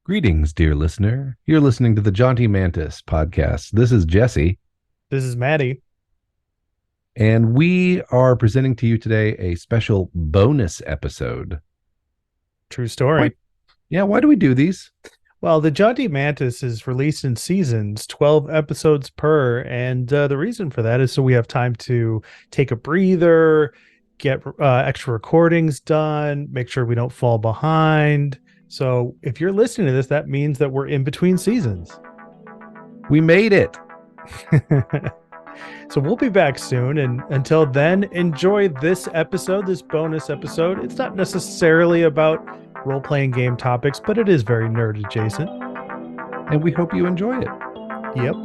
Greetings, dear listener. You're listening to the Jaunty Mantis podcast. This is Jesse, This is Maddie. and we are presenting to you today a special bonus episode. True Why? story. Yeah, why do we do these? Well, the Jaunty Mantis is released in seasons, 12 episodes per. And the reason for that is so we have time to take a breather, get extra recordings done, make sure we don't fall behind. So if you're listening to this, that means that we're in between seasons. We made it. So we'll be back soon. And until then, enjoy this episode, this bonus episode. It's not necessarily about role playing game topics, but it is very nerd adjacent. And we hope you enjoy it. Yep.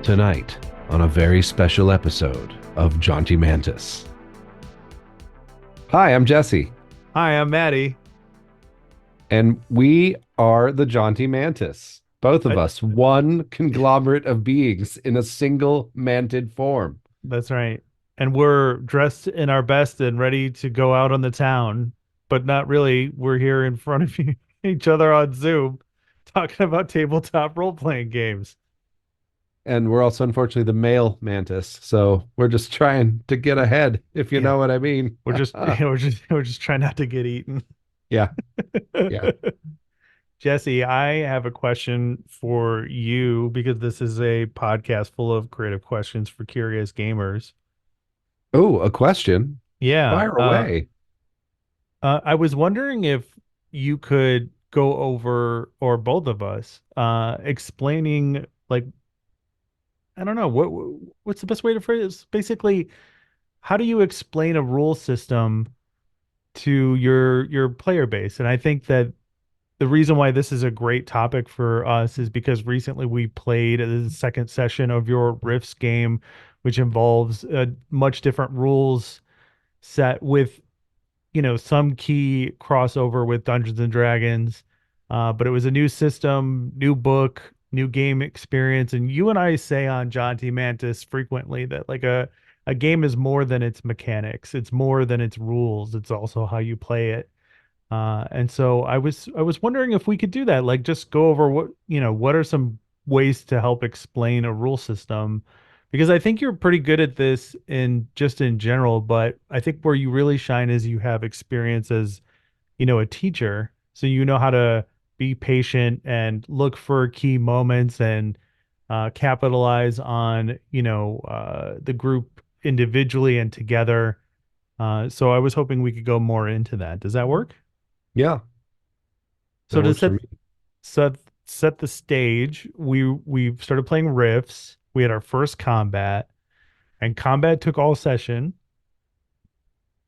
Tonight, on a very special episode of Jaunty Mantis. Hi, I'm Jesse, Hi, I'm Maddie. and we are the Jaunty Mantis. Both of I- us, one conglomerate of beings in a single mantid form. That's right. And we're dressed in our best and ready to go out on the town, but not really. We're here in front of each other on Zoom talking about tabletop role playing games. And we're also unfortunately the male mantis, so we're just trying to get ahead, if you Yeah. know what I mean. We're just trying not to get eaten. Yeah, yeah. Jesse, I have a question for you because this is a podcast full of creative questions for curious gamers. Oh, a question. Yeah. Fire away. I was wondering if you could go over, or both of us, explaining, like, I don't know, what's the best way to phrase this? Basically, how do you explain a rule system to your player base? And I think that the reason why this is a great topic for us is because recently we played the second session of your Rifts game, which involves a much different rules set with, some key crossover with Dungeons and Dragons. But it was a new system, new book, new game experience. And you and I say on John T. Mantis frequently that like a game is more than its mechanics. It's more than its rules. It's also how you play it. And so I was wondering if we could do that, like just go over what are some ways to help explain a rule system, because I think you're pretty good at this in general, but I think where you really shine is you have experience as, a teacher, so you know how to be patient and look for key moments and capitalize on, the group individually and together. So I was hoping we could go more into that. Does that work? Yeah, So that to works for set me. set set the stage, we started playing Rifts. We had our first combat, and combat took all session.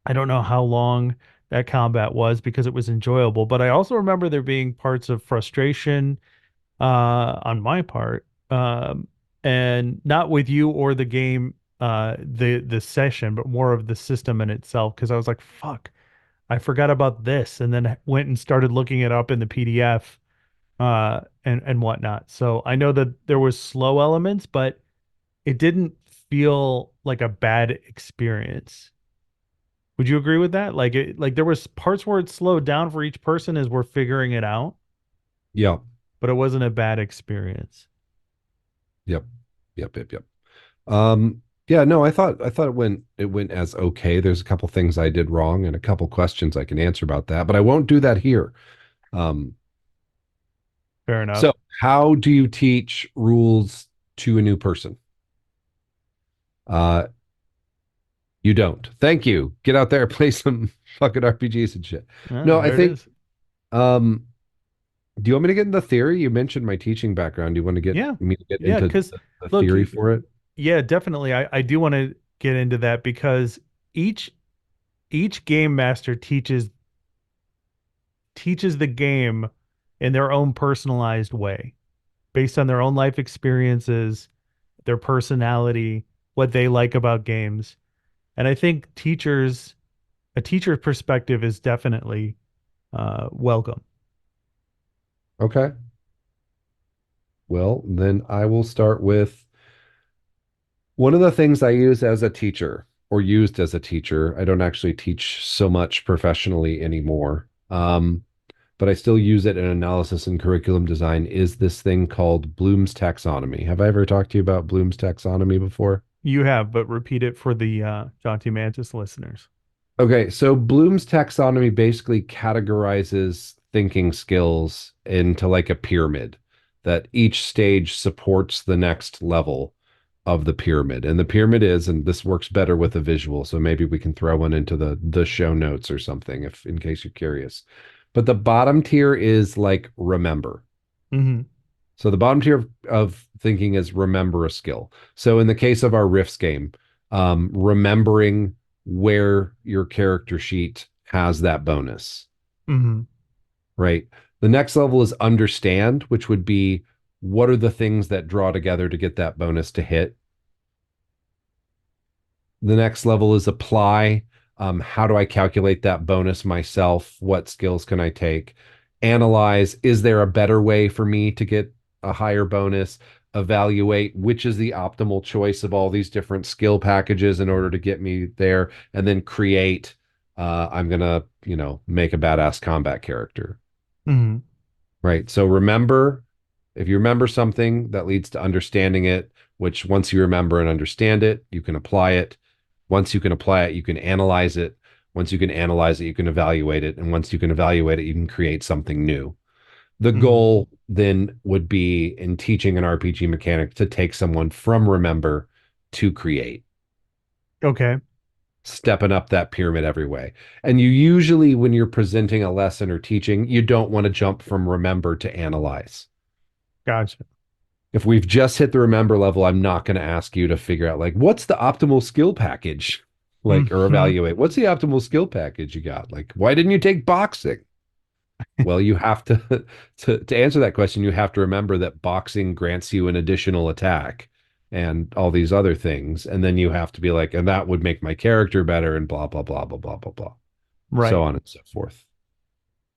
I don't know how long that combat was because it was enjoyable, but I also remember there being parts of frustration on my part, and not with you or the game, the session, but more of the system in itself. Because I was like, "Fuck, I forgot about this," and then went and started looking it up in the PDF, and whatnot. So I know that there was slow elements, but it didn't feel like a bad experience. Would you agree with that? Like there was parts where it slowed down for each person as we're figuring it out, Yeah, but it wasn't a bad experience. yep, yep. Yeah, no, I thought it went as okay. There's a couple things I did wrong and a couple questions I can answer about that, but I won't do that here. Um, Fair enough. so how do you teach rules to a new person? Uh, you don't. Thank you. Get out there, play some fucking RPGs and shit. No, I There it think is. um do you want me to get into theory? You mentioned my teaching background. Do you want to get Yeah. me to get Yeah, into because the look, theory for it? yeah, definitely. I do want to get into that because each each game master teaches the game in their own personalized way. based on their own life experiences, their personality, what they like about games. And I think a teacher's perspective is definitely welcome. Okay. Well, then I will start with one of the things I use as a teacher or used as a teacher. I don't actually teach so much professionally anymore. But I still use it in analysis and curriculum design is this thing called Bloom's taxonomy. Have I ever talked to you about Bloom's taxonomy before? You have, but repeat it for the John T. Mantis listeners. Okay, so Bloom's taxonomy basically categorizes thinking skills into like a pyramid that each stage supports the next level of the pyramid. And the pyramid is, and this works better with a visual, so maybe we can throw one into the show notes or something if in case you're curious. But the bottom tier is like remember. Hmm. So the bottom tier of thinking is remember a skill. So in the case of our Rifts game, remembering where your character sheet has that bonus, Hmm. right? The next level is understand, which would be what are the things that draw together to get that bonus to hit. The next level is apply. How do I calculate that bonus myself? What skills can I take? Analyze. Is there a better way for me to get a higher bonus? Evaluate which is the optimal choice of all these different skill packages in order to get me there. And then create. I'm going to, make a badass combat character. Hmm. Right. So remember, if you remember something that leads to understanding it, which once you remember and understand it, you can apply it. Once you can apply it, you can analyze it. Once you can analyze it, you can evaluate it. And once you can evaluate it, you can create something new. The Hmm. goal then would be in teaching an RPG mechanic to take someone from remember to create, Okay, stepping up that pyramid every way. And you usually, when you're presenting a lesson or teaching, you don't want to jump from remember to analyze. gotcha. If we've just hit the remember level, I'm not going to ask you to figure out like what's the optimal skill package, like or Hmm. evaluate what's the optimal skill package you got. Like, why didn't you take boxing? Well, you have to to answer that question, you have to remember that boxing grants you an additional attack and all these other things, and then you have to be like, and that would make my character better, and blah blah blah blah blah blah blah, so Right. on and so forth.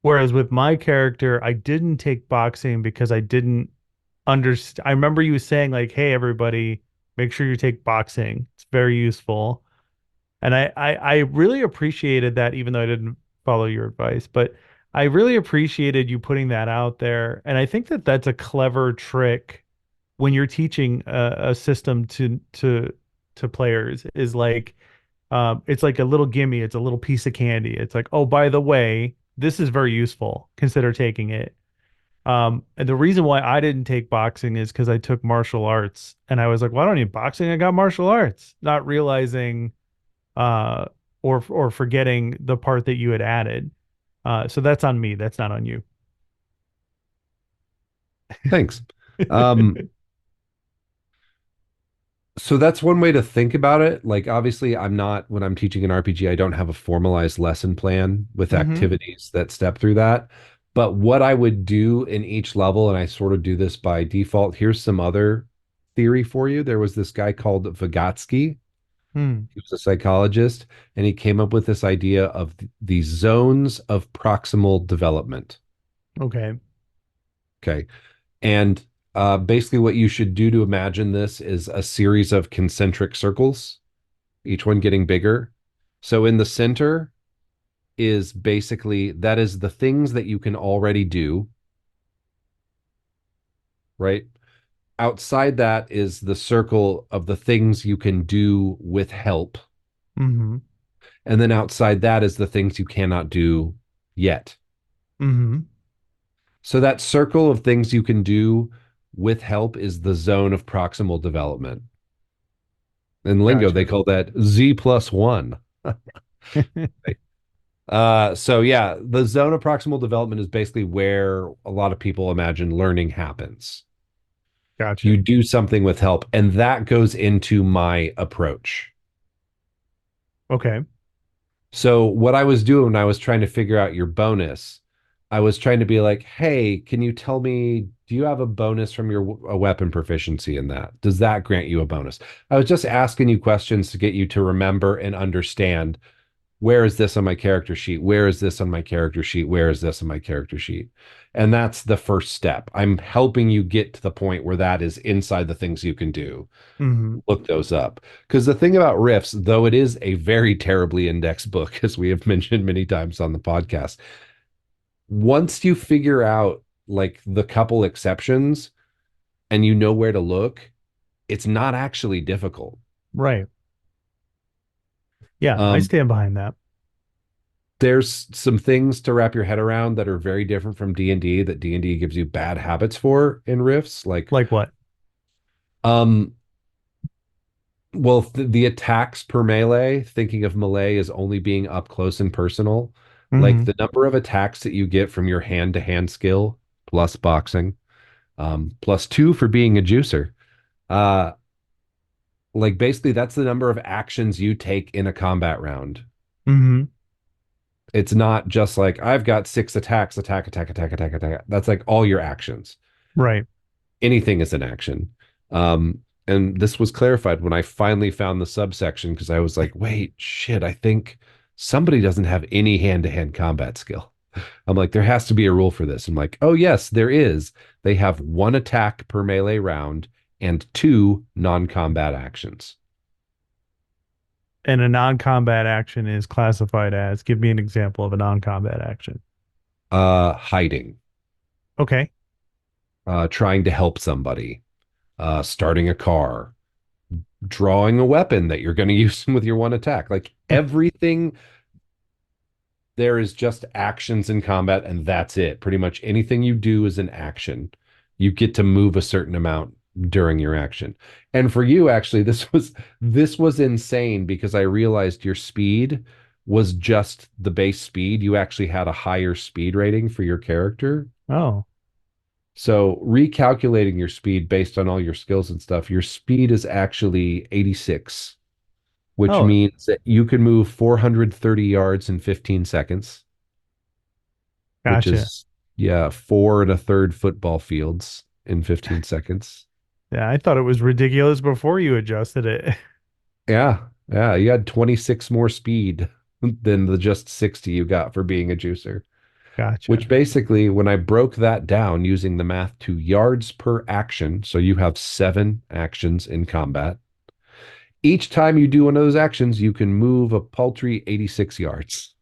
Whereas with my character, I didn't take boxing because I didn't understand. I remember you saying like, "Hey, everybody, make sure you take boxing. It's very useful." And I really appreciated that, even though I didn't follow your advice, but I really appreciated you putting that out there. And I think that that's a clever trick when you're teaching a system to players is like, it's like a little gimme, it's a little piece of candy. It's like, oh, by the way, this is very useful. Consider taking it. And the reason why I didn't take boxing is because I took martial arts, and I was like, well, I don't need boxing. I got martial arts, not realizing uh, or forgetting the part that you had added. So that's on me. That's not on you. Thanks. um So that's one way to think about it. Like, obviously, I'm not, when I'm teaching an RPG, I don't have a formalized lesson plan with Hmm. activities that step through that. But what I would do in each level, and I sort of do this by default, here's some other theory for you. There was this guy called Vygotsky. Hmm. He was a psychologist, and he came up with this idea of the zones of proximal development. Okay. Okay. And basically, what you should do to imagine this is a series of concentric circles, each one getting bigger. So in the center is basically that is the things that you can already do, right? Outside that is the circle of the things you can do with help. Hmm. And then outside that is the things you cannot do yet. Hmm. So that circle of things you can do with help is the zone of proximal development. In lingo, they Gotcha. call that Z plus one. So yeah, the zone of proximal development is basically where a lot of people imagine learning happens. Gotcha. You do something with help, and that goes into my approach. Okay. So what I was doing when I was trying to figure out your bonus, I was trying to be like, hey, can you tell me, do you have a bonus from your a weapon proficiency in that? Does that grant you a bonus? I was just asking you questions to get you to remember and understand, where is this on my character sheet? Where is this on my character sheet? Where is this on my character sheet? And that's the first step. I'm helping you get to the point where that is inside the things you can do. Hmm. Look those up. Because the thing about Rifts, though it is a very terribly indexed book, as we have mentioned many times on the podcast, once you figure out like the couple exceptions and you know where to look, it's not actually difficult. Right. Yeah, I Um, stand behind that. there's some things to wrap your head around that are very different from D&D that D&D gives you bad habits for in Rifts. Like, Like what? um, well, the attacks per melee, thinking of melee as only being up close and personal, like Hmm. the number of attacks that you get from your hand-to-hand skill plus boxing, plus two for being a juicer. Uh, like basically that's the number of actions you take in a combat round. Hmm. It's not just like I've got six attacks, attack. That's like all your actions. Right. Anything is an action. And this was clarified when I finally found the subsection because I was like, wait, shit, I think somebody doesn't have any hand-to-hand combat skill. I'm like, there has to be a rule for this. I'm like, oh yes, there is. They have one attack per melee round and two non-combat actions. And a non-combat action is classified as, give me an example of a non-combat action. Hiding, Okay. trying to help somebody, starting a car, drawing a weapon that you're going to use with your one attack. Like everything, there is just actions in combat, and that's it. Pretty much anything you do is an action. You get to move a certain amount during your action. And for you, actually, this was insane because I realized your speed was just the base speed. You actually had a higher speed rating for your character. Oh, So recalculating your speed based on all your skills and stuff, your speed is actually 86, which oh, means that you can move 430 yards in 15 seconds, which gotcha. is, yeah, four and a third football fields in 15 seconds. Yeah, I thought it was ridiculous before you adjusted it. Yeah. Yeah. You had 26 more speed than the just 60 you got for being a juicer, which Gotcha. basically, when I broke that down using the math to yards per action, so you have 7 actions in combat. Each time you do one of those actions, you can move a paltry 86 yards.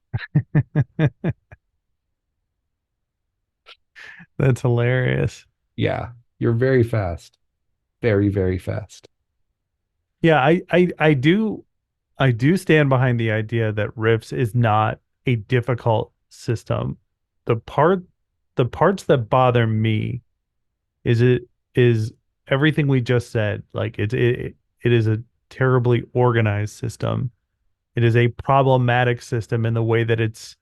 That's hilarious. Yeah, you're very fast. Very, very fast. Yeah, I do stand behind the idea that Rifts is not a difficult system. The part the parts that bother me is it is everything we just said. Like it is a terribly organized system. It is a problematic system in the way that it's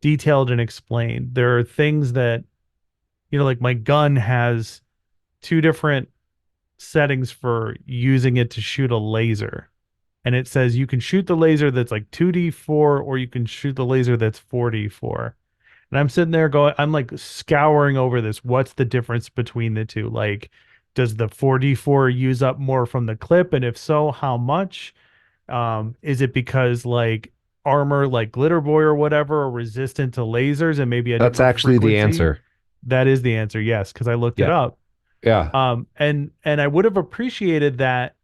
detailed and explained. There are things that, like my gun has two different settings for using it to shoot a laser. And it says you can shoot the laser that's like 2D4 or you can shoot the laser that's 4D4. And I'm sitting there going, I'm like scouring over this. What's the difference between the two? Like, does the 4D4 use up more from the clip? And if so, how much? Is it because like armor like Glitter Boy or whatever are resistant to lasers and maybe a That's different actually the frequency? answer. That is the answer, yes, because I looked it Yeah. up. Yeah. And I would have appreciated that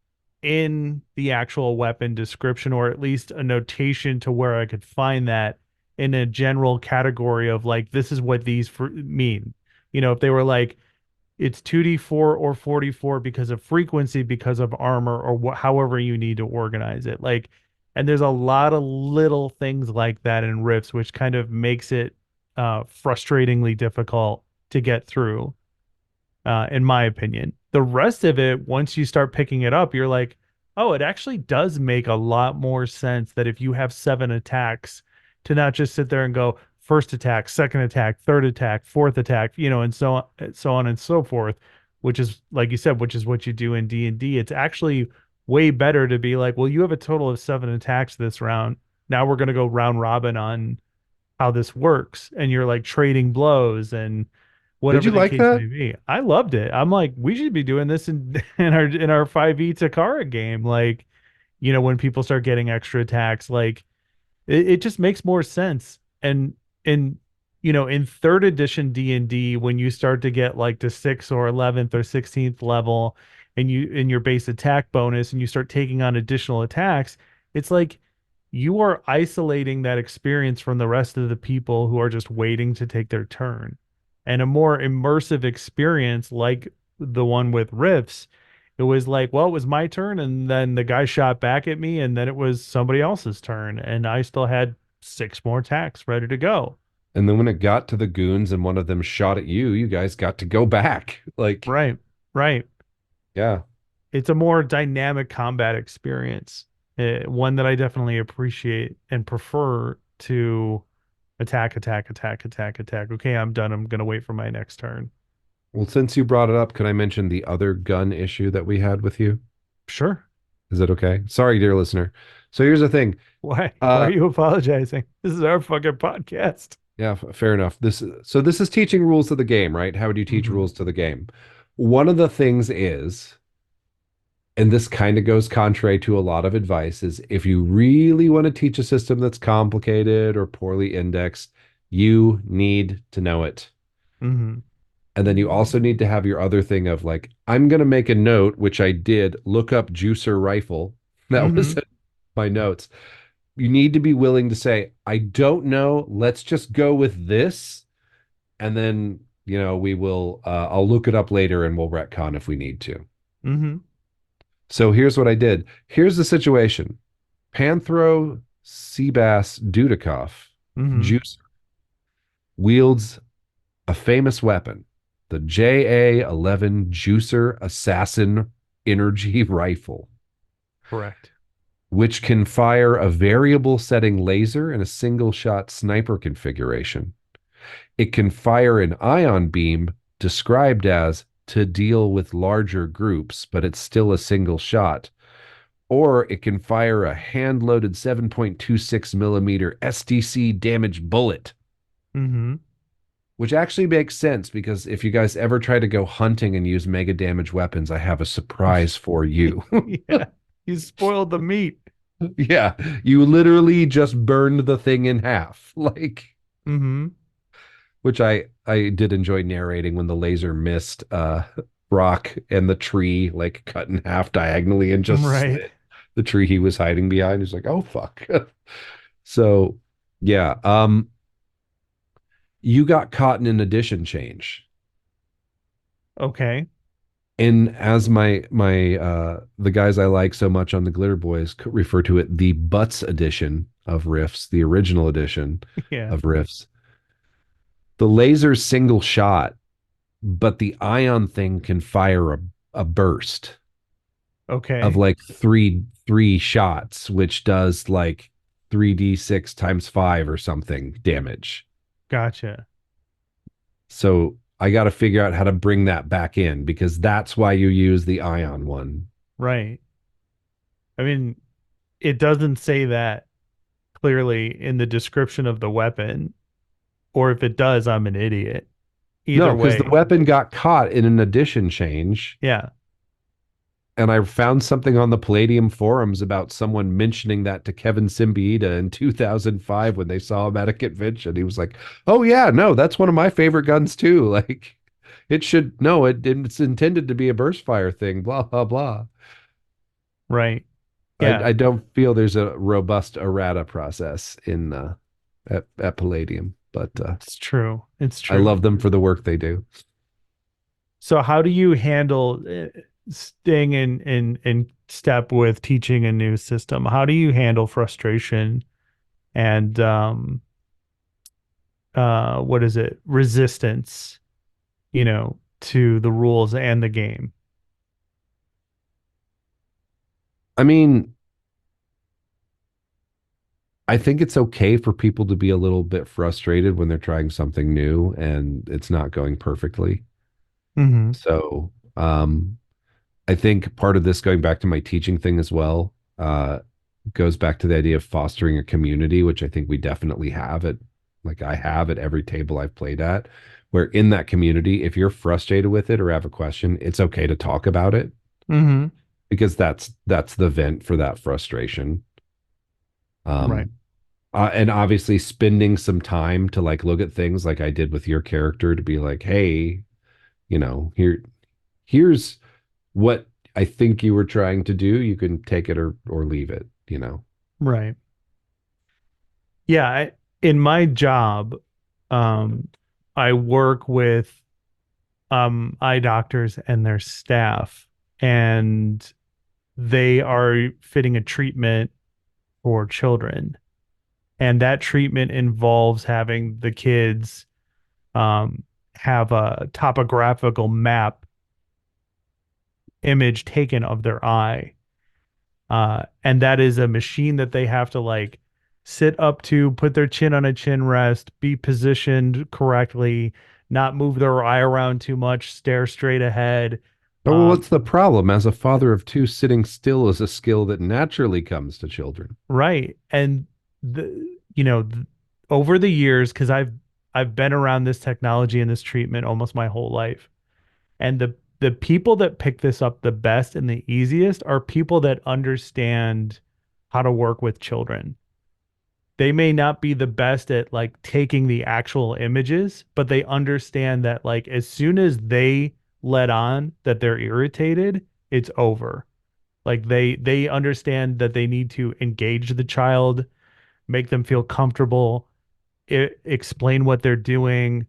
in the actual weapon description, or at least a notation to where I could find that in a general category of like, this is what these mean. If they were like, it's 2D4 or 44 because of frequency, because of armor, or however you need to organize it. Like, and there's a lot of little things like that in Rifts, which kind of makes it frustratingly difficult to get through, in my opinion. The rest of it, once you start picking it up, you're like, oh, it actually does make a lot more sense that if you have 7 attacks, to not just sit there and go first attack, second attack, third attack, fourth attack, and so on and so forth, which is like you said, which is what you do in D&D. It's actually way better to be like, well, you have a total of 7 attacks this round. Now we're going to go round robin on how this works, and you're like trading blows and Did whatever you the like case that? may be. I loved it. I'm like, we should be doing this in in our 5e Takara game. Like, when people start getting extra attacks, like it just makes more sense. And in in third edition D&D, when you start to get like to 6th or 11th or 16th level, and you in your base attack bonus, and you start taking on additional attacks, it's like you are isolating that experience from the rest of the people who are just waiting to take their turn. And a more immersive experience like the one with Rifts, it was like, well, it was my turn, and then the guy shot back at me, and then it was somebody else's turn, and I still had 6 more attacks ready to go. And then when it got to the goons and one of them shot at you, you guys got to go back. Like, Right, right. yeah. It's a more dynamic combat experience, one that I definitely appreciate and prefer to attack, attack, attack, attack, attack. Okay, I'm done. I'm gonna wait for my next turn. Well, since you brought it up, can I mention the other gun issue that we had with you? Sure. Is that okay? Sorry, dear listener. So here's the thing. Why? Why are Uh, you apologizing? This is our fucking podcast. yeah, fair enough. This is teaching rules to the game, right? How would you teach Hmm. rules to the game? One of the things is, and this kind of goes contrary to a lot of advice, is if you really want to teach a system that's complicated or poorly indexed, you need to know it. Hmm. And then you also need to have your other thing of like, I'm going to make a note, which I did, look up juicer rifle. That was Hmm. in my notes. You need to be willing to say, I don't know. Let's just go with this. And then, I'll look it up later and we'll retcon if we need to. Hmm. So here's what I did. Here's the situation. Panthro Seabass Dudikoff Hmm. juicer wields a famous weapon, the JA-11 Juicer Assassin Energy Rifle, Correct. which can fire a variable setting laser and a single shot sniper configuration. It can fire an ion beam described as to deal with larger groups, but it's still a single shot. Or it can fire a hand loaded 7.26 millimeter SDC damage bullet, Hmm. which actually makes sense because if you guys ever try to go hunting and use mega damage weapons, I have a surprise for you. Yeah. You spoiled the meat. Yeah, you literally just burned the thing in half. Like, Hmm. which I did enjoy narrating when the laser missed Brock and the tree like cut in half diagonally and just Right. slit the tree he was hiding behind. He's like, "Oh fuck." So, yeah, you got caught in an addition change. Okay. And as my the guys I like so much on the Glitter Boys refer to it, the Butts edition of Rifts, the original edition Yeah. of Rifts. The laser's single shot, but the ion thing can fire a burst of Okay. like three shots, which does like 3d6 times 5 or something damage. Gotcha. So I got to figure out how to bring that back in because that's why you use the ion one. Right. I mean, it doesn't say that clearly in the description of the weapon, or if it does, I'm an idiot. No, Either because the way. weapon got caught in an addition change. Yeah. And I found something on the Palladium forums about someone mentioning that to Kevin Simbieda in 2005 when they saw him at a convention. He was like, "Oh yeah, no, that's one of my favorite guns too. Like, it should no, it's intended to be a burst fire thing. Blah blah blah." Right. I Yeah. I don't feel there's a robust errata process in at Palladium, but It's true. It's I true. love them for the work they do. So how do you handle staying in step with teaching a new system? How do you handle frustration and what is it? Resistance, to the rules and the game? I mean, I think it's okay for people to be a little bit frustrated when they're trying something new and it's not going perfectly. Hmm. So, I think part of this, going back to my teaching thing as well, goes back to the idea of fostering a community, which I think we definitely have at Like I have at every table I've played at, where in that community, if you're frustrated with it or have a question, it's okay to talk about it Mm-hmm. because that's the vent for that frustration. Right. Um, and obviously spending some time to like look at things like I did with your character to be like, hey, here's what I think you were trying to do. You can take it or leave it. Right. Yeah. In my job, um, I work with eye doctors and their staff, and they are fitting a treatment for children. And that treatment involves having the kids um, have a topographical map image taken of their eye. And that is a machine that they have to like sit up to, put their chin on a chin rest, be positioned correctly, not move their eye around too much, stare straight ahead. Oh, well, Um, what's the problem? As a father of two, sitting still is a skill that naturally comes to children. right. And over the years, because I've been around this technology and this treatment almost my whole life. And the people that pick this up the best and the easiest are people that understand how to work with children. They may not be the best at like taking the actual images, but they understand that like as soon as they let on that they're irritated, it's over. Like they understand that they need to engage the child, make them feel comfortable, explain what they're doing,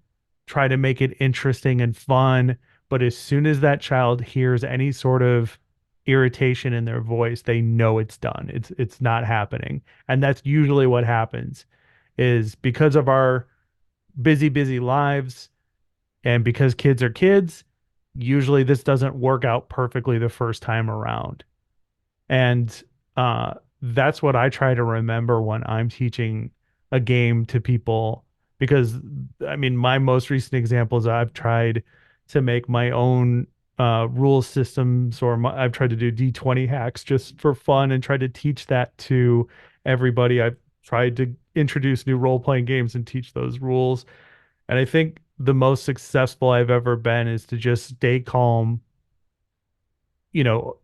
try to make it interesting and fun. But as soon as that child hears any sort of irritation in their voice, they know it's done. It's not happening. And that's usually what happens is because of our busy lives and because kids are kids, usually this doesn't work out perfectly the first time around. And that's what I try to remember when I'm teaching a game to people. Because, I mean, my most recent examples, I've tried to make my own rule systems, or I've tried to do D20 hacks just for fun and try to teach that to everybody. I've tried to introduce new role playing games and teach those rules. And I think the most successful I've ever been is to just stay calm,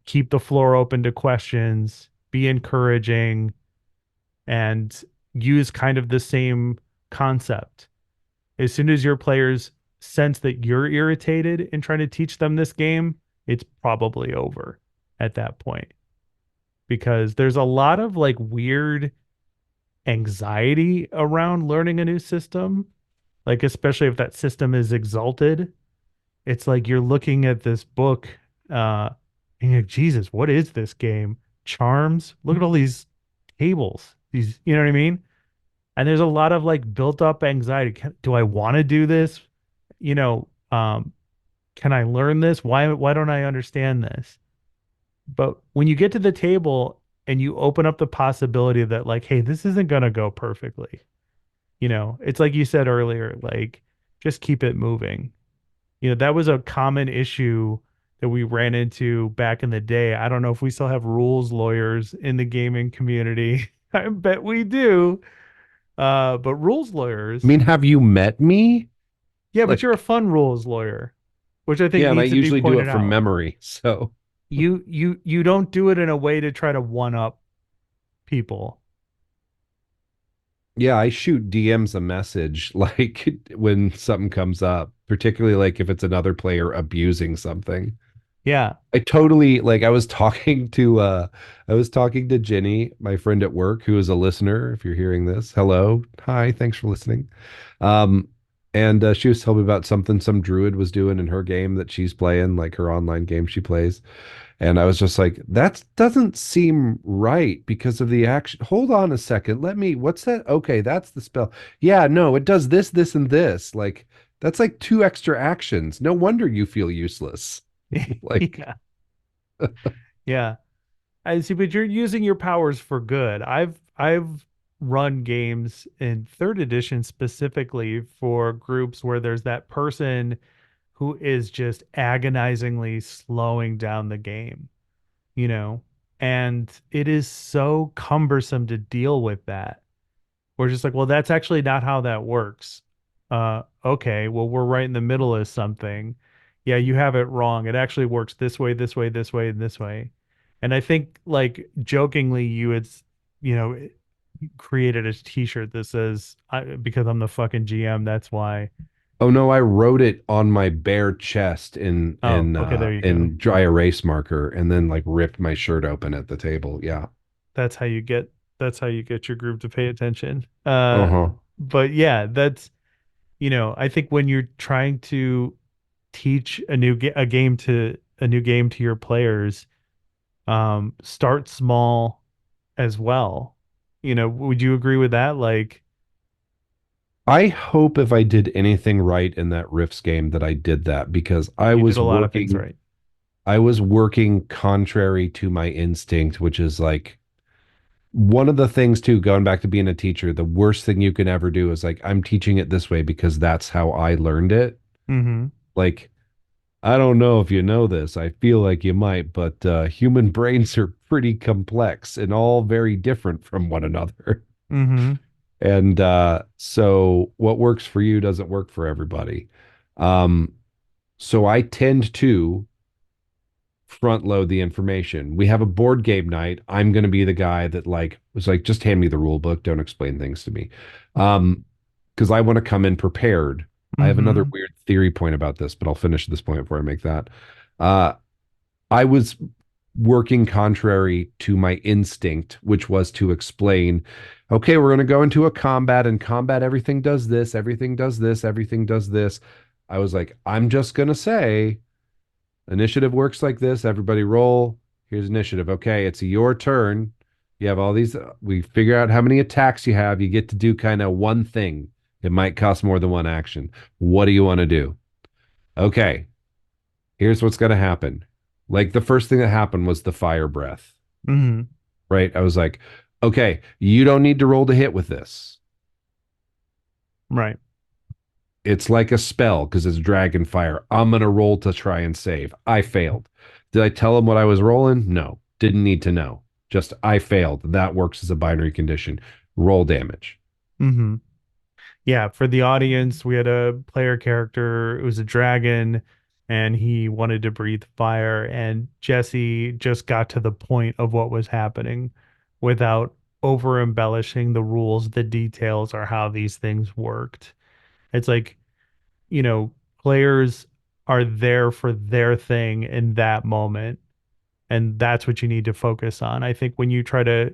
keep the floor open to questions, be encouraging, and use kind of the same concept. As soon as your players sense that you're irritated in trying to teach them this game, it's probably over at that point because there's a lot of like weird anxiety around learning a new system, like especially if that system is exalted. It's like you're looking at this book, and you're like, Jesus, what is this game? Charms? Look at all these tables. These, you know what I mean? And there's a lot of like built up anxiety. Do I want to do this? You know, um, can I learn this? Why don't I understand this? But when you get to the table and you open up the possibility that like, hey, this isn't gonna go perfectly. It's like you said earlier, like just keep it moving. That was a common issue that we ran into back in the day. I don't know if we still have rules lawyers in the gaming community. I bet we do. But rules I lawyers, mean, have you met me? yeah, but you're a Like, fun rules lawyer, which I think yeah, and I needs to be usually do pointed it from out. memory. So, You don't do it in a way to try to one up people. yeah, I shoot DMs a message like when something comes up, particularly like if it's another player abusing something. Yeah. I totally like I was talking to Jenny, my friend at work, who is a listener. If you're hearing this, hello. Hi, thanks for listening. Um and she was telling me about something some druid was doing in her game that she's playing, like her online game she plays. And I was just like, that doesn't seem right because of the action. Hold on a second. What's that? Okay, that's the spell. Yeah, no, it does this, this, and this. Like, that's like two extra actions. No wonder you feel useless. Like, Yeah. Yeah. I see, but you're using your powers for good. I've run games in third edition specifically for groups where there's that person who is just agonizingly slowing down the game, you know, and it is so cumbersome to deal with that. We're just like, well, that's actually not how that works. Okay, well, we're right in the middle of something. Yeah, you have it wrong. It actually works this way, this way, this way, and this way. And I think, like, jokingly, you had, you know, created a t-shirt that says, because I'm the fucking GM, that's why. Oh no, I wrote it on my bare chest in Oh, okay, there you go. dry erase marker and then like ripped my shirt open at the table. Yeah. That's how you get your group to pay attention. Uh-huh. But yeah, that's, I think when you're trying to teach a new game to your players, start small as well. Would you agree with that? Like, I hope if I did anything right in that Rifts game that I did that because you did a lot of things right. I was working contrary to my instinct, which is like one of the things too, going back to being a teacher, the worst thing you can ever do is like, I'm teaching it this way because that's how I learned it. Mm-hmm. Like, I don't know if you know this. I feel like you might, but human brains are pretty complex and all very different from one another. Mm-hmm. And so what works for you doesn't work for everybody. Um, so I tend to front load the information. We have a board game night. I'm going to be the guy that like was like, just hand me the rule book. Don't explain things to me. Because I want to come in prepared. I have another Mm-hmm. weird theory point about this, but I'll finish this point before I make that. Uh, I was working contrary to my instinct, which was to explain, okay, we're going to go into a combat, and combat, everything does this, everything does this, everything does this. I was like, I'm just going to say, initiative works like this. Everybody roll. Here's initiative. Okay, it's your turn. You have all these. We figure out how many attacks you have. You get to do kind of one thing. It might cost more than one action. What do you want to do? Okay, here's what's going to happen. Like the first thing that happened was the fire breath, Mm-hmm. right? I was like, okay, you don't need to roll to hit with this. Right. It's like a spell because it's dragon fire. I'm going to roll to try and save. I failed. Did I tell him what I was rolling? No. Didn't need to know. Just I failed. That works as a binary condition. Roll damage. Mm-hmm. Yeah, for the audience, we had a player character. It was a dragon, and he wanted to breathe fire. And Jesse just got to the point of what was happening without over embellishing the rules, the details, or how these things worked. It's like, players are there for their thing in that moment, and that's what you need to focus on. I think when you try to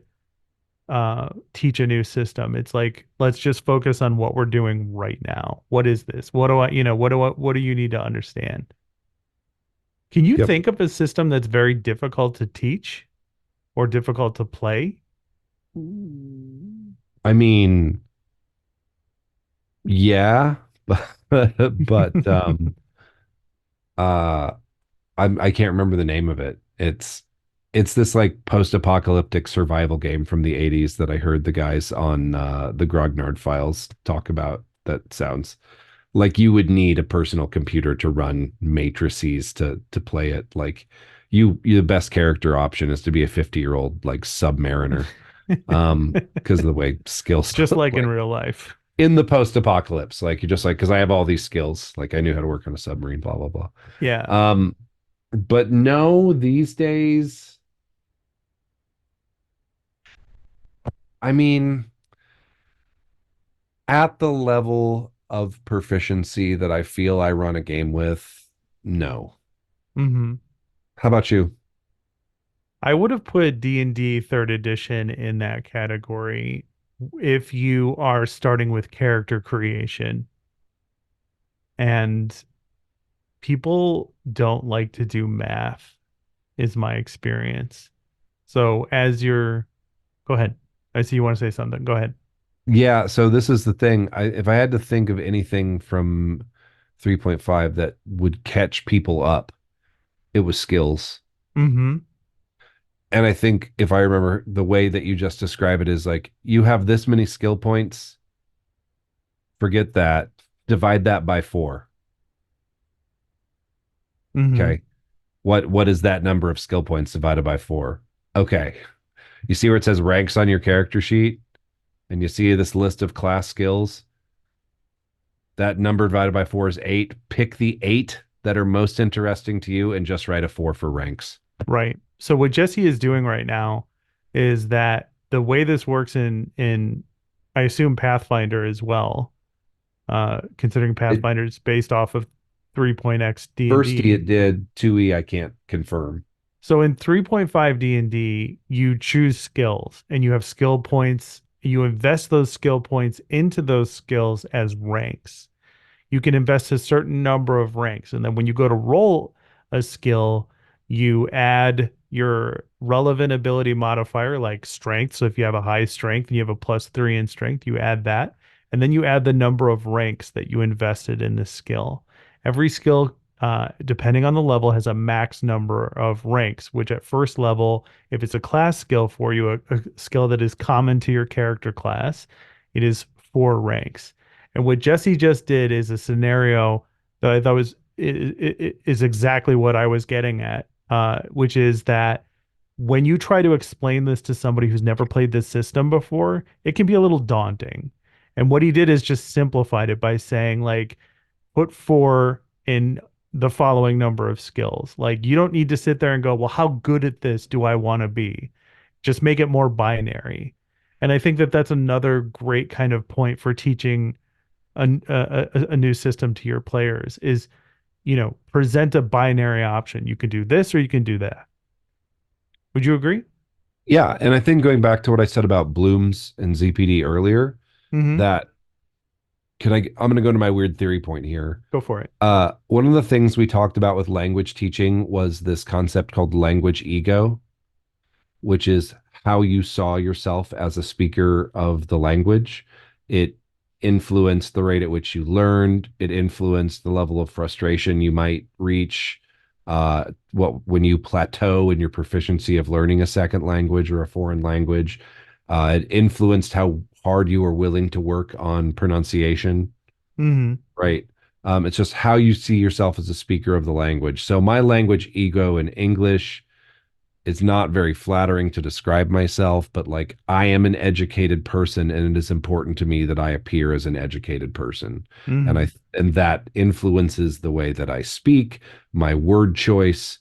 teach a new system. It's like, let's just focus on what we're doing right now. What is this? What do you need to understand? Can you Yep. think of a system that's very difficult to teach or difficult to play? I mean, yeah, but uh I can't remember the name of it. It's this like post-apocalyptic survival game from the 80s that I heard the guys on the Grognard Files talk about. That sounds like you would need a personal computer to run matrices to play it. Like the best character option is to be a 50-year-old like submariner. Because of the way skills Just like in like real life. in the post-apocalypse, like you're just like, because I have all these skills, like I knew how to work on a submarine, blah blah blah. Yeah. Um, but no, these days, I mean, at the level of proficiency that I feel I run a game with, no. Hmm. How about you? I would have put D&D third edition in that category if you are starting with character creation. And people don't like to do math, is my experience. So go ahead. I see you want to say something. Go ahead. Yeah, so this is the thing. If I had to think of anything from 3.5 that would catch people up, it was skills. Mm-hmm. And I think if I remember the way that you just describe it is like you have this many skill points, forget that, divide that by four. Mm-hmm. Okay. What is that number of skill points divided by four? Okay. You see where it says ranks on your character sheet? and you see this list of class skills, that number divided by 4 is 8. Pick the 8 that are most interesting to you and just write a 4 for ranks. Right. So what Jesse is doing right now is that the way this works in I assume Pathfinder as well, considering It, Pathfinder is based off of 3.x First D&D. it did, 2E I can't confirm. So in 3.5 D&D, you choose skills and you have skill points. You invest those skill points into those skills as ranks. You can invest a certain number of ranks. And then when you go to roll a skill, you add your relevant ability modifier like strength. So if you have a high strength and you have a +3 in strength, you add that. And then you add the number of ranks that you invested in this skill. Every skill, depending on the level, has a max number of ranks, which at first level, if it's a class skill for you, a skill that is common to your character class, it is 4 ranks. And what Jesse just did is a scenario that I thought is exactly what I was getting at, which is that when you try to explain this to somebody who's never played this system before, it can be a little daunting. And what he did is just simplified it by saying, like, put 4 in the following number of skills. Like, you don't need to sit there and go, well, how good at this do I want to be? Just make it more binary. And I think that that's another great kind of point for teaching a new system to your players is, present a binary option. You can do this or you can do that. Would you agree? Yeah, and I think going back to what I said about Blooms and ZPD earlier, Mm-hmm. that I'm going to go to my weird theory point here. Go for it. One of the things we talked about with language teaching was this concept called language ego, which is how you saw yourself as a speaker of the language. It influenced the rate at which you learned. It influenced the level of frustration you might reach. When you plateau in your proficiency of learning a second language or a foreign language, it influenced how hard you were willing to work on pronunciation. Mm-hmm. Right. It's just how you see yourself as a speaker of the language. So my language ego in English, it's not very flattering to describe myself, but like I am an educated person and it is important to me that I appear as an educated person. And Mm-hmm. and that influences the way that I speak, my word choice,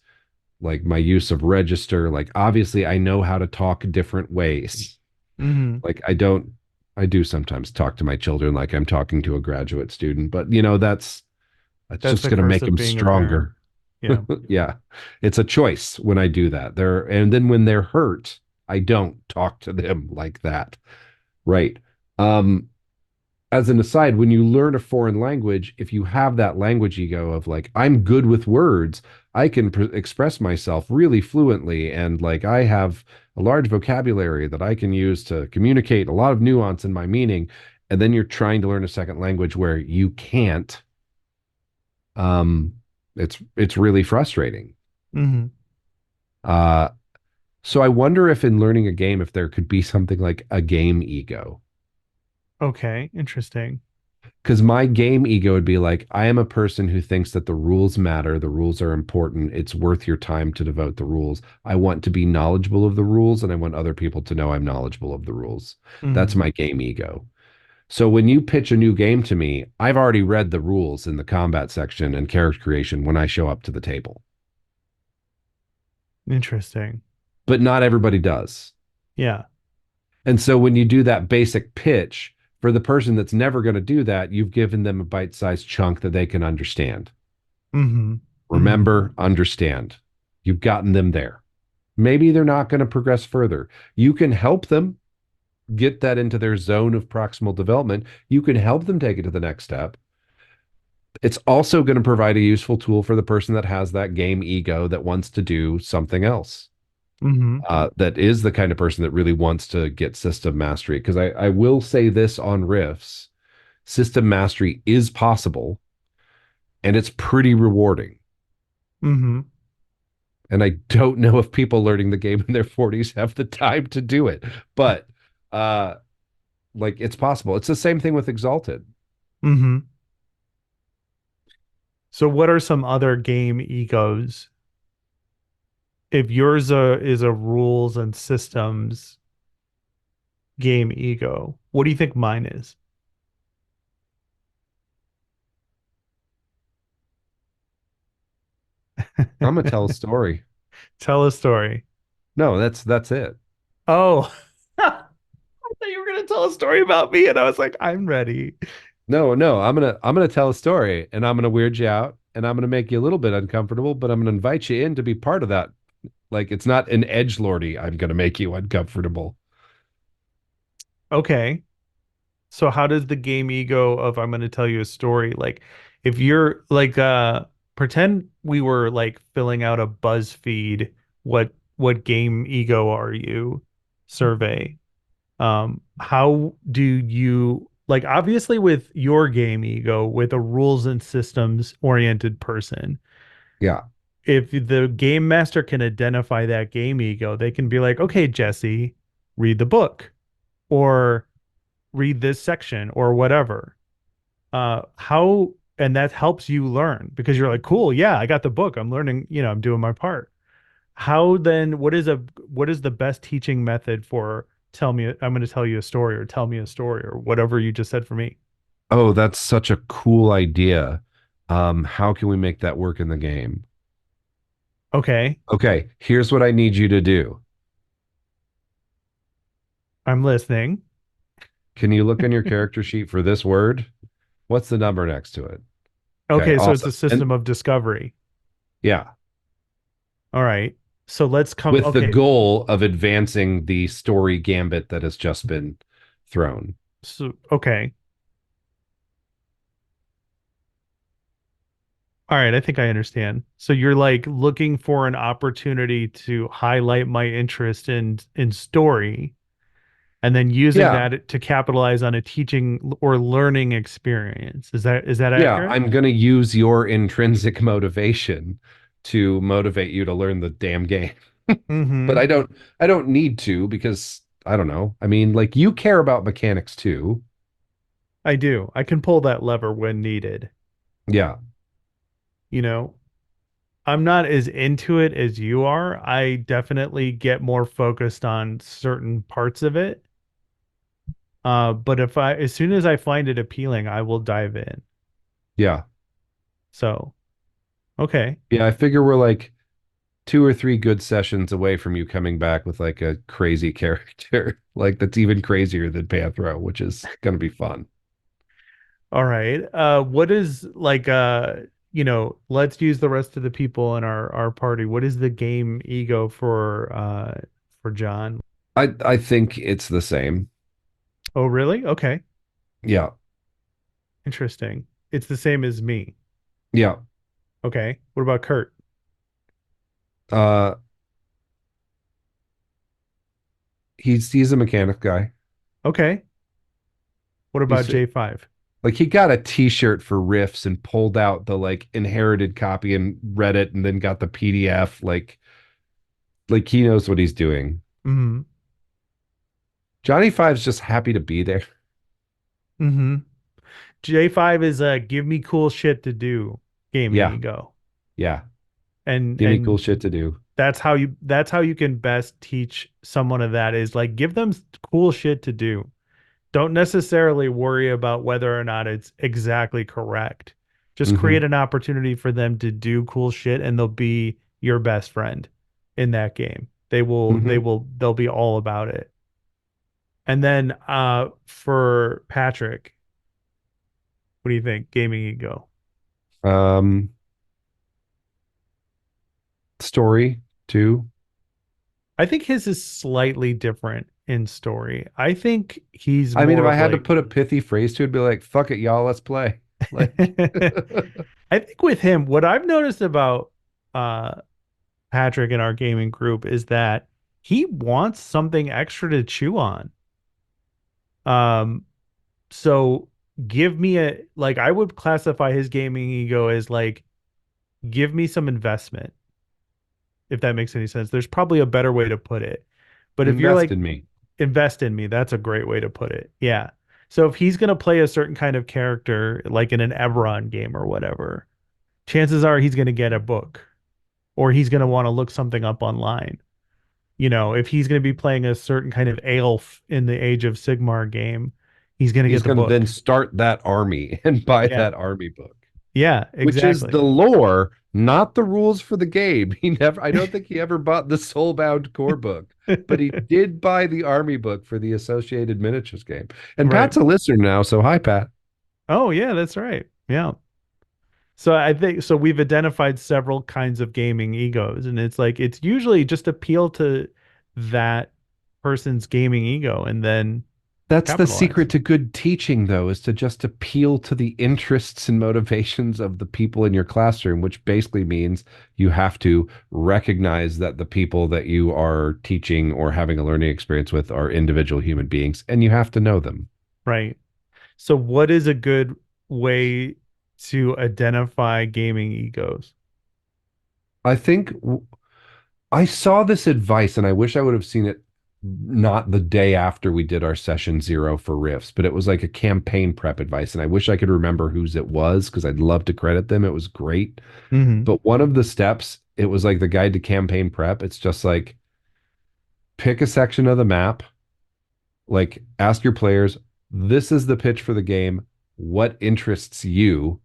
like my use of register. Like obviously I know how to talk different ways. Mm-hmm. Like I do sometimes talk to my children like I'm talking to a graduate student, but that's That's just the going to curse make of them being a parent. stronger. Yeah. Yeah. It's a choice when I do that. And then when they're hurt, I don't talk to them like that. Right. Um, as an aside, when you learn a foreign language, if you have that language ego of like, I'm good with words, I can express myself really fluently. And like, I have a large vocabulary that I can use to communicate a lot of nuance in my meaning. And then you're trying to learn a second language where you can't, um, it's really frustrating. Mm-hmm. Uh, so I wonder if in learning a game, if there could be something like a game ego. Okay. Interesting. Because my game ego would be like, I am a person who thinks that the rules matter, the rules are important, it's worth your time to devote the rules. I want to be knowledgeable of the rules, and I want other people to know I'm knowledgeable of the rules. That's Mm-hmm. my game ego. So when you pitch a new game to me, I've already read the rules in the combat section and character creation when I show up to the table. Interesting. But not everybody does. Yeah. And so when you do that basic pitch, for the person that's never going to do that, you've given them a bite-sized chunk that they can understand. Mm-hmm. Mm-hmm. Remember, understand. You've gotten them there. Maybe they're not going to progress further. You can help them get that into their zone of proximal development. You can help them take it to the next step. It's also going to provide a useful tool for the person that has that game ego that wants to do something else. Mm-hmm. That is the kind of person that really wants to get system mastery. Because I will say this on Rifts, system mastery is possible and it's pretty rewarding. Mm-hmm. And I don't know if people learning the game in their 40s have the time to do it, but uh, like it's possible. It's the same thing with Exalted. Mm-hmm. So what are some other game egos? If yours is a rules and systems, game ego. What do you think mine is? I'm gonna tell a story. Tell a story. No, that's it. Oh, I thought you were gonna tell a story about me, and I was like, I'm ready. No, no, I'm gonna tell a story and I'm gonna weird you out and I'm gonna make you a little bit uncomfortable, but I'm gonna invite you in to be part of that. Like it's not an edge lordy. I'm gonna make you uncomfortable. Okay. So how does the game ego of I'm going to tell you a story like if you're like pretend we were like filling out a BuzzFeed what game ego are you survey. How do you like obviously with your game ego with a rules and systems oriented person, Yeah, if the game master can identify that game ego, they can be like, "Okay, Jesse, read the book." Or read this section or whatever. How and that helps you learn because you're like, cool, yeah, I got the book. I'm learning, I'm doing my part. How then what is the best teaching method for tell me I'm going to tell you a story or tell me a story or whatever you just said for me? oh, that's such a cool idea. How can we make that work in the game? Okay, Okay, here's what I need you to do. I'm listening. Can you look on your character sheet for this word? What's the number next to it? Okay, Okay, so it's awesome. a system And of discovery. yeah, All right. So let's come with the okay. goal of advancing the story gambit that has just been thrown. So okay. All right, I think I understand. So you're like looking for an opportunity to highlight my interest in story and then using Yeah, that to capitalize on a teaching or learning experience. Is that yeah, accurate? I'm going to use your intrinsic motivation to motivate you to learn the damn game. But Mm-hmm. I don't need to because I don't know. I mean, like you care about mechanics too. I do. I can pull that lever when needed. Yeah. You know, I'm not as into it as you are. I definitely get more focused on certain parts of it. But as soon as I find it appealing, I will dive in. Yeah. So, okay. Yeah, I figure we're like two or three good sessions away from you coming back with like a crazy character, like that's even crazier than Panthro, which is going to be fun. All right. What is like let's use the rest of the people in our party. What is the game ego for John? I think it's the same. Oh, really? Okay. Yeah. Interesting. It's the same as me. Yeah. Okay. What about Kurt? Uh he's a mechanic guy. Okay. What about He's J5? like he got a t-shirt for riffs and pulled out the like inherited copy and read it and then got the PDF like he knows what he's doing. Mm-hmm. Johnny Five's just happy to be there. Mm-hmm. J5 is give me cool shit to do gaming Yeah. ego. Yeah. And Give me cool and shit to do. that's how you can best teach someone of that is like give them cool shit to do. Don't necessarily worry about whether or not it's exactly correct. Just create Hmm. an opportunity for them to do cool shit and they'll be your best friend in that game. Hmm. They'll be all about it. And then for Patrick, what do you think? Gaming ego. Um, story too. I think his is slightly different in story. I think he's I mean, if more I of had to like put a pithy phrase to it, it'd be like, fuck it, y'all, let's play. Like, I think with him, what I've noticed about uh Patrick in our gaming group is that he wants something extra to chew on. Um, so give me a like I would classify his gaming ego as like give me some investment, if that makes any sense. There's probably a better way to put it. But if you're invest like in me. invest in me, that's a great way to put it. Yeah. So if he's gonna play a certain kind of character, like in an Eberron game or whatever, chances are he's gonna get a book or he's gonna want to look something up online. if he's going to be playing a certain kind of Aelf in the Age of Sigmar game, he's going to He's get the going to then book. start that army and buy Yeah. that army book, Yeah, which is the exactly. lore, not the rules for the game. I don't think he ever bought the Soulbound core book, but he did buy the army book for the Associated Miniatures game. And Right. Pat's a listener now, so hi, Pat. Oh, yeah, that's right. Yeah. So I think so we've identified several kinds of gaming egos, and it's like it's usually just appeal to that person's gaming ego and then That's the capitalize. secret to good teaching, though, is to just appeal to the interests and motivations of the people in your classroom, which basically means you have to recognize that the people that you are teaching or having a learning experience with are individual human beings, and you have to know them. Right. So what is a good way to identify gaming egos? I think I saw this advice, and I wish I would have seen it not the day after we did our session zero for Rifts, but it was like a campaign prep advice. And I wish I could remember whose it was because I'd love to credit them. It was great. Hmm. But one of the steps, it was like the guide to campaign prep. It's just like pick a section of the map, like ask your players, this is the pitch for the game. What interests you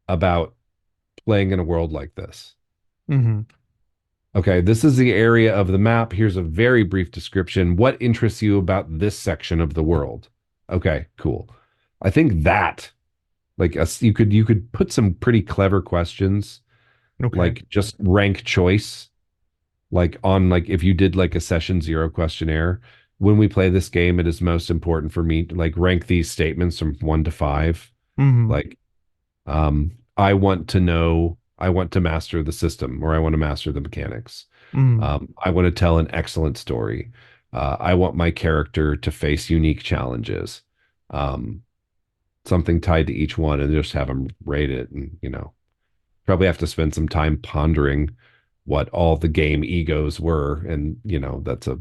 about playing in a world like this? Hmm. Okay, this is the area of the map. Here's a very brief description. What interests you about this section of the world? Okay, cool. I think that like you could put some pretty clever questions, Okay. like just rank choice, like on like if you did like a session zero questionnaire. When we play this game, it is most important for me to like rank these statements from 1 to 5. Hmm. Like, I want to master the system or I want to master the mechanics. Hmm. I want to tell an excellent story. I want my character to face unique challenges. Um, Something tied to each one and just have them rate it. And, probably have to spend some time pondering what all the game egos were. And, that's a,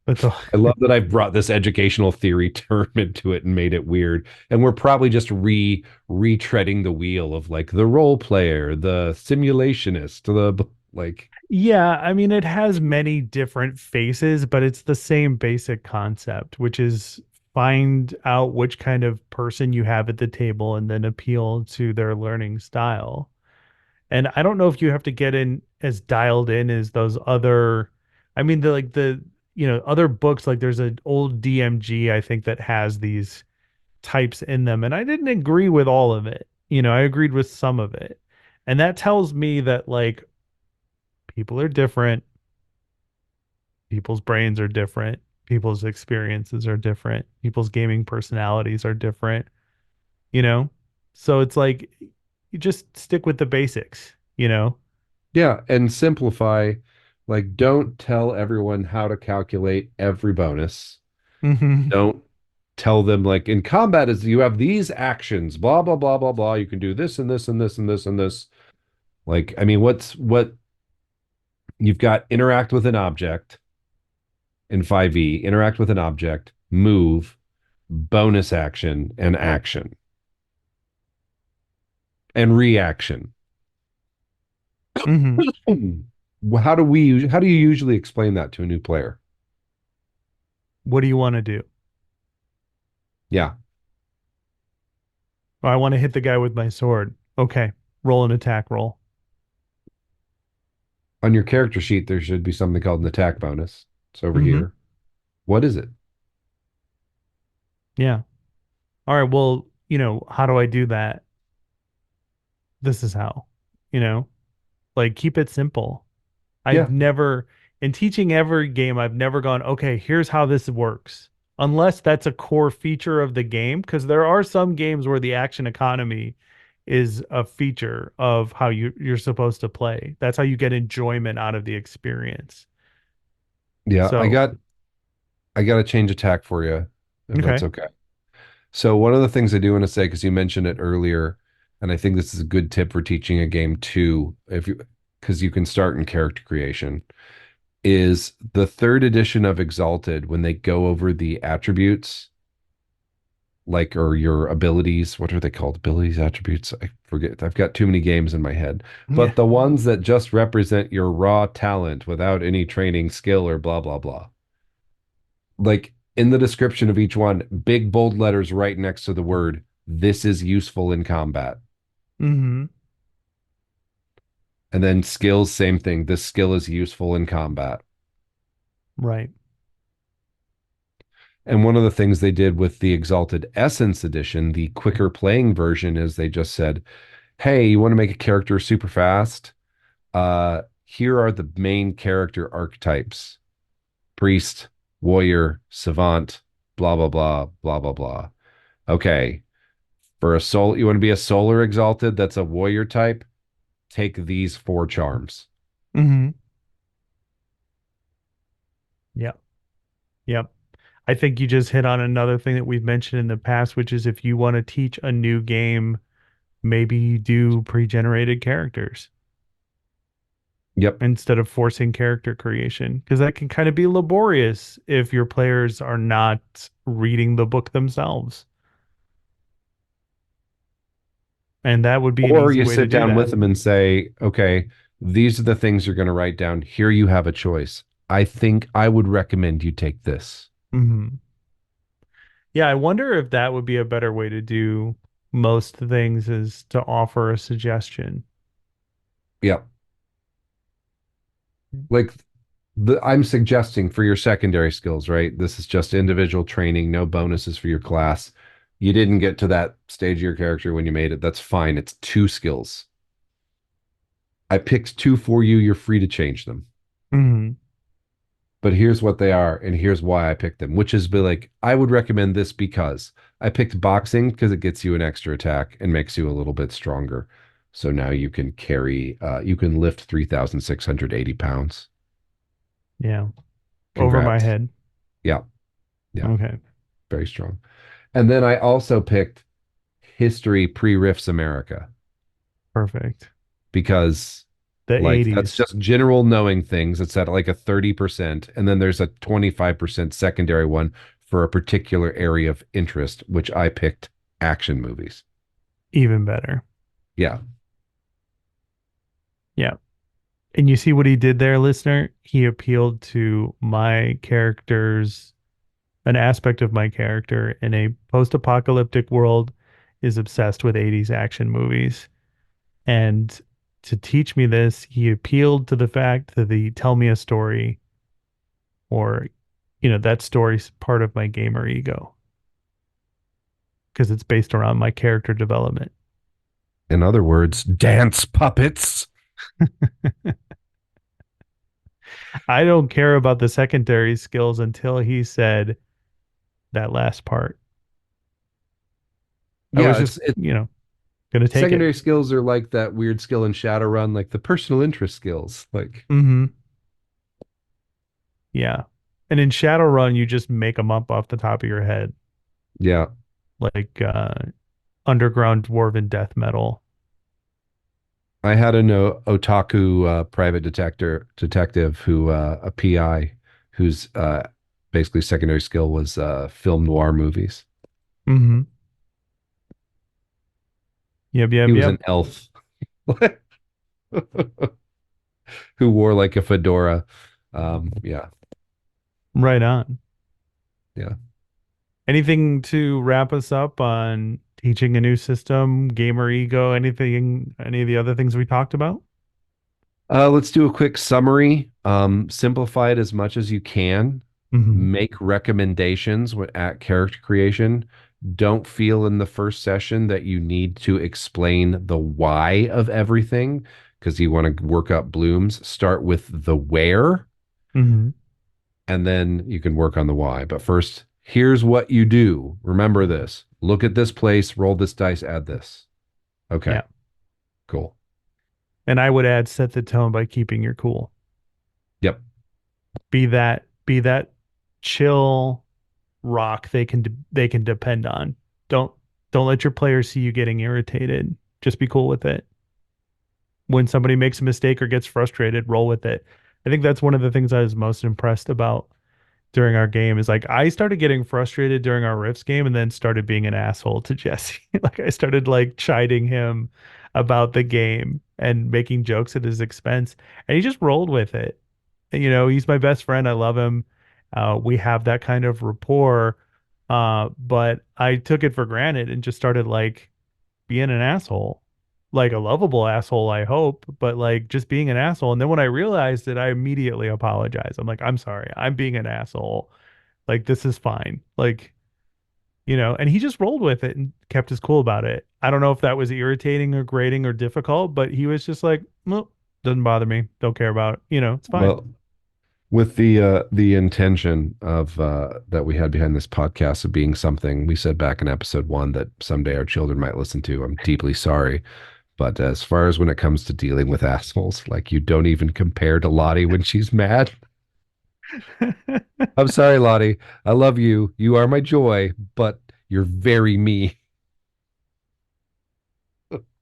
That's all. I love that I've brought this educational theory term into it and made it weird. And we're probably just retreading the wheel of like the role player, the simulationist, the like, Yeah, I mean, it has many different faces, but it's the same basic concept, which is find out which kind of person you have at the table and then appeal to their learning style. And I don't know if you have to get in as dialed in as those other, I mean, other books, like there's an old DMG, I think, that has these types in them. And I didn't agree with all of it. I agreed with some of it. And that tells me that like people are different, people's brains are different, people's experiences are different, people's gaming personalities are different, you know? So it's like you just stick with the basics. yeah, and simplify. Like, don't tell everyone how to calculate every bonus. Hmm. Don't tell them like in combat is you have these actions, blah blah blah blah blah. You can do this and this and this and this and this. Like, I mean, what you've got interact with an object in 5e, interact with an object, move, bonus action, and action and reaction. Hmm. How do you usually explain that to a new player? What do you want to do? Yeah. Oh, I want to hit the guy with my sword. Okay, roll an attack roll. On your character sheet, there should be something called an attack bonus. It's over Hmm. here. What is it? Yeah. All right. Well, how do I do that? This is how, you know, like keep it simple. I've Yeah. never, in teaching every game, I've never gone, okay, here's how this works. Unless that's a core feature of the game, because there are some games where the action economy is a feature of how you're supposed to play. That's how you get enjoyment out of the experience. Yeah. So, I got to change attack for you, if that's okay. okay. So one of the things I do want to say, because you mentioned it earlier, and I think this is a good tip for teaching a game too, if you because you can start in character creation, is the third edition of Exalted when they go over the attributes. like, or your abilities. What are they called? Abilities, attributes. I forget. I've got too many games in my head. Yeah. But the ones that just represent your raw talent without any training, skill, or blah, blah, blah. Like in the description of each one, big bold letters right next to the word, this is useful in combat. Mm-hmm. And then skills, same thing. This skill is useful in combat. Right. And one of the things they did with the Exalted Essence edition, the quicker playing version, is they just said, hey, you want to make a character super fast? Here are the main character archetypes: priest, warrior, savant, blah, blah, blah, blah, blah, blah. Okay. For a soul, you want to be a solar exalted that's a warrior type? Take these four charms. Mm-hmm. Yep. Yep. I think you just hit on another thing that we've mentioned in the past, which is if you want to teach a new game, maybe you do pre-generated characters Yep. instead of forcing character creation, because that can kind of be laborious if your players are not reading the book themselves. And that would be an Or easy you way to sit do down that. with them and say, okay, these are the things you're going to write down. Here you have a choice. I think I would recommend you take this. Hmm. Yeah, I wonder if that would be a better way to do most things is to offer a suggestion. Yep. Like I'm suggesting for your secondary skills, right? This is just individual training, no bonuses for your class. You didn't get to that stage of your character when you made it. That's fine. It's two skills. I picked two for you. You're free to change them. Hmm. But here's what they are, and here's why I picked them, which is be like, I would recommend this because I picked boxing because it gets you an extra attack and makes you a little bit stronger. So now you can you can lift 3,680 pounds. Yeah, over my Congrats. head. Yeah. Yeah. Okay, Very strong. And then I also picked History Pre-Riffs America perfect. because The like that's 80s, just general knowing things. It's at like a 30%. And then there's a 25% secondary one for a particular area of interest, which I picked action movies. even better. Yeah. Yeah. And you see what he did there, listener? He appealed to my character's, an aspect of my character in a post-apocalyptic world is obsessed with 80s action movies. And to teach me this, he appealed to the fact that the tell me a story or, that story's part of my gamer ego because it's based around my character development. In other words, dance puppets. I don't care about the secondary skills until he said that last part. I was Yeah, just, it's going to take it. secondary skills are like that weird skill in Shadowrun, like the personal interest skills. Like, Hmm. Yeah. And in Shadowrun, you just make them up off the top of your head, yeah, like underground dwarven death metal. I had a no otaku private detective who a PI whose basically secondary skill was film noir movies. Hmm. Yep, He yep, was yep. an elf who wore like a fedora. Yeah, Right on. yeah. Anything to wrap us up on teaching a new system, gamer ego, anything, any of the other things we talked about? Let's do a quick summary. Simplify it as much as you can. Hmm. Make recommendations at character creation. Don't feel in the first session that you need to explain the why of everything because you want to work up blooms. Start with the where, Hmm. and then you can work on the why. But first, here's what you do. Remember this. Look at this place, roll this dice, add this. Okay, Yeah. cool. And I would add set the tone by keeping your cool. Yep. Be that chill rock they can depend on. Don't don't let your players see you getting irritated. Just be cool with it. When somebody makes a mistake or gets frustrated, roll with it. I think that's one of the things I was most impressed about during our game is like I started getting frustrated during our Rifts game and then started being an asshole to Jesse. Like I started like chiding him about the game and making jokes at his expense, and he just rolled with it. You know, he's my best friend. I love him. We have that kind of rapport. But I took it for granted and just started like being an asshole, like a lovable asshole, I hope, but like just being an asshole. And then when I realized it, I immediately apologized. I'm like, I'm sorry, I'm being an asshole. Like, this is fine. Like, you know, and he just rolled with it and kept his cool about it. I don't know if that was irritating or grating or difficult, but he was just like, well, doesn't bother me. Don't care about it. You know, it's fine. Well, with the intention of that we had behind this podcast of being something we said back in episode 1 that someday our children might listen to, I'm deeply sorry. But as far as when it comes to dealing with assholes, like you don't even compare to Lottie when she's mad. I'm sorry, Lottie. I love you. You are my joy, but you're very me.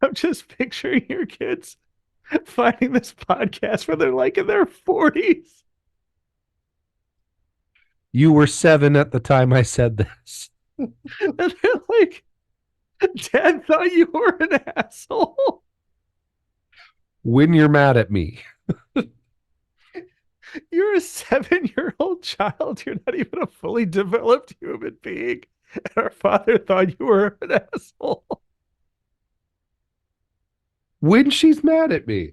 I'm just picturing your kids finding this podcast where they're like in their 40s. You were 7 at the time I said this. And they're like, Dad thought you were an asshole. When you're mad at me. You're a 7-year-old child. You're not even a fully developed human being. And our father thought you were an asshole. When she's mad at me.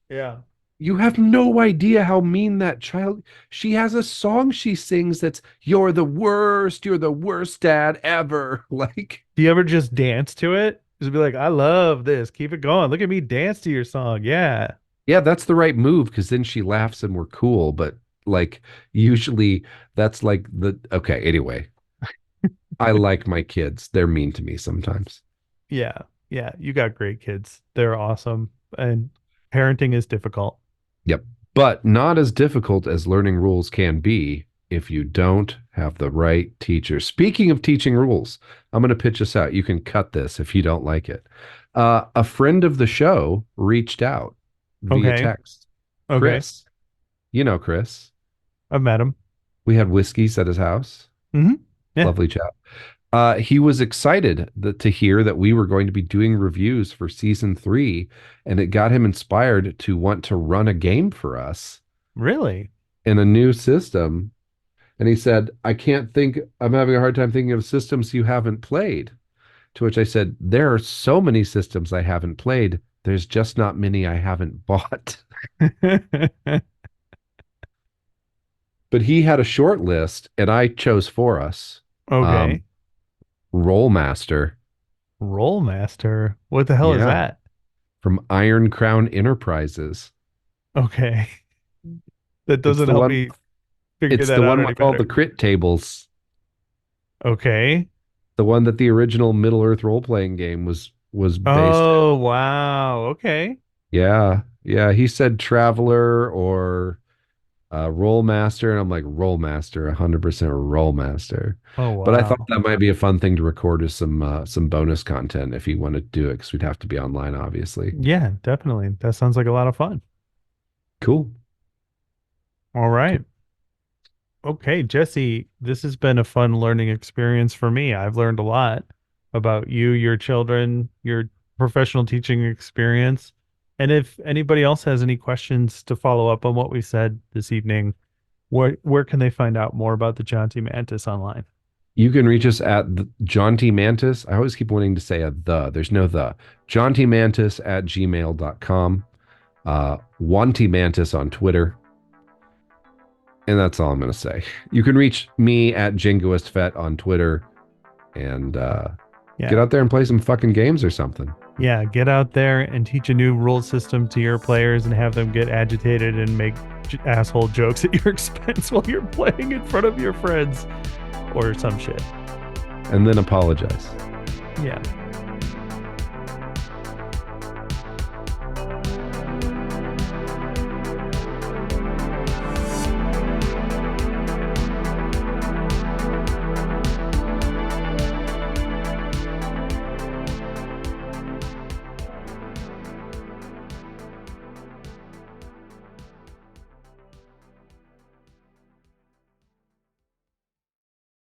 Yeah. You have no idea how mean that child. She has a song she sings that's you're the worst dad ever. Like, Do you ever just dance to it? Just be like, I love this. Keep it going. Look at me dance to your song. Yeah. yeah, that's the right move because then she laughs and we're cool. But like, usually that's like the okay. Anyway, I like my kids. They're mean to me sometimes. Yeah. Yeah. You got great kids. They're awesome. And parenting is difficult. Yep. But not as difficult as learning rules can be if you don't have the right teacher. Speaking of teaching rules, I'm going to pitch this out. You can cut this if you don't like it. A friend of the show reached out via Okay. text. Okay. Chris, you know Chris. I've met him. We had whiskeys at his house. Mm-hmm. Yeah. Lovely chap. He was excited to hear that we were going to be doing reviews for season 3, and it got him inspired to want to run a game for us Really? in a new system. And he said, I'm having a hard time thinking of systems you haven't played. To which I said, there are so many systems I haven't played. There's just not many I haven't bought. But he had a short list, and I chose for us. Okay. Rollmaster. Rollmaster. What the hell is Yeah. that? From Iron Crown Enterprises. Okay. That It's doesn't the help one, me figure it's that the out one any with all better. the crit tables. Okay. The one that the original Middle Earth role-playing game was based. Oh, wow. Okay. Yeah. Yeah. He said Traveler or Rollmaster, and I'm like, Rollmaster, 100% Rollmaster. Oh, But I thought wow. that might be a fun thing to record as some bonus content if he wanted to do it, because we'd have to be online, obviously. Yeah, definitely. That sounds like a lot of fun. Cool. All right. Okay, Jesse, this has been a fun learning experience for me. I've learned a lot about you, your children, your professional teaching experience. And if anybody else has any questions to follow up on what we said this evening, where can they find out more about the Jonty Mantis online? You can reach us at John T. Mantis. I always keep wanting to say there's no the. John T. Mantis at gmail.com. Wanty Mantis on Twitter. And that's all I'm going to say. You can reach me at JingoistFet on Twitter and Yeah. get out there and play some fucking games or something. Yeah, get out there and teach a new rule system to your players and have them get agitated and make asshole jokes at your expense while you're playing in front of your friends or some shit. And then apologize. Yeah.